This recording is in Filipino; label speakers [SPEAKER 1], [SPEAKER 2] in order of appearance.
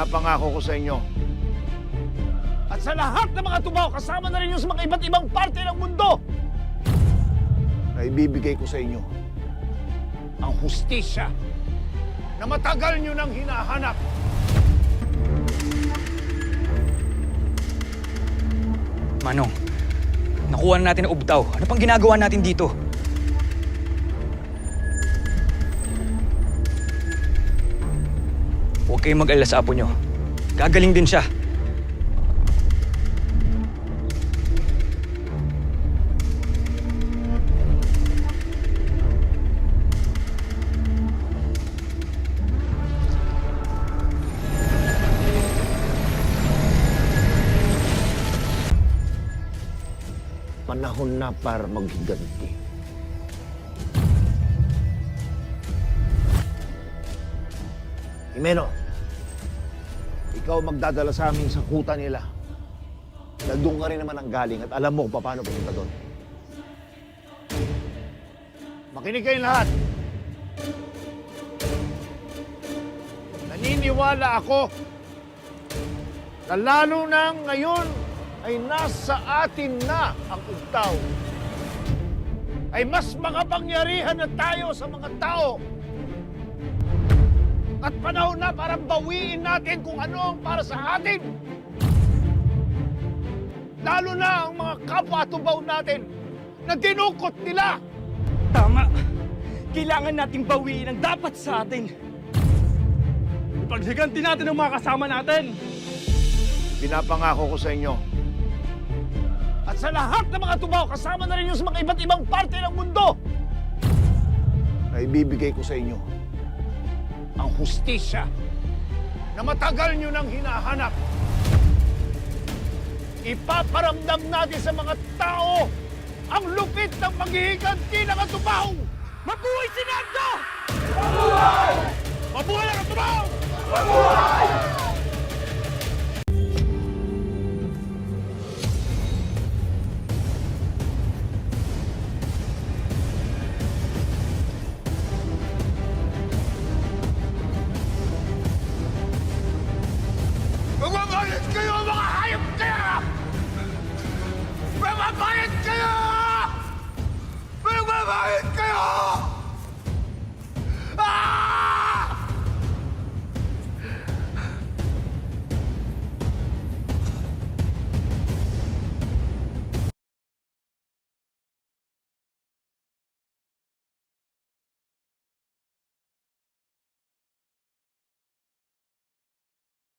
[SPEAKER 1] Pinapangako ko sa inyo. At sa lahat ng mga tubaw, kasama na rin yung sa mga iba't ibang parte ng mundo, na ibibigay ko sa inyo ang hustisya na matagal nyo nang hinahanap.
[SPEAKER 2] Manong, nakuha na natin ang ubtaw. Ano pang ginagawa natin dito? Huwag kayong mag-alala sa apo nyo. Gagaling din siya.
[SPEAKER 1] Panahon na para maghiganti. Jimeno, ikaw magdadala sa amin sa kuta nila. Dahil doon ka rin naman ang galing at alam mo kung paano pumunta doon. Makinig kayong lahat. Naniniwala ako na lalo na ngayon ay nasa atin na ang ubtaw. Ay mas makapangyarihan na tayo sa mga tao. At panahon na para bawiin natin kung ano ang para sa atin. Lalo na ang mga kapwa-tubaw natin na dinukot nila.
[SPEAKER 3] Tama. Kailangan nating bawiin ang dapat sa atin. Ipagsiganti natin ang mga kasama natin.
[SPEAKER 1] Pinapangako ko sa inyo. At sa lahat ng mga tubaw, kasama na rin yung sa mga iba't ibang parte ng mundo, na ibibigay ko sa inyo ang hustisya na matagal nyo nang hinahanap. Ipaparamdam natin sa mga tao ang lupit ng paghihiganti ng atubaw!
[SPEAKER 3] Mabuhay si Nando!
[SPEAKER 1] Mabuhay! Mabuhay ang atubaw! Mabuhay! Magbabayad kayo, mga hayop kayo! Magbabayad kayo! Magbabayad kayo!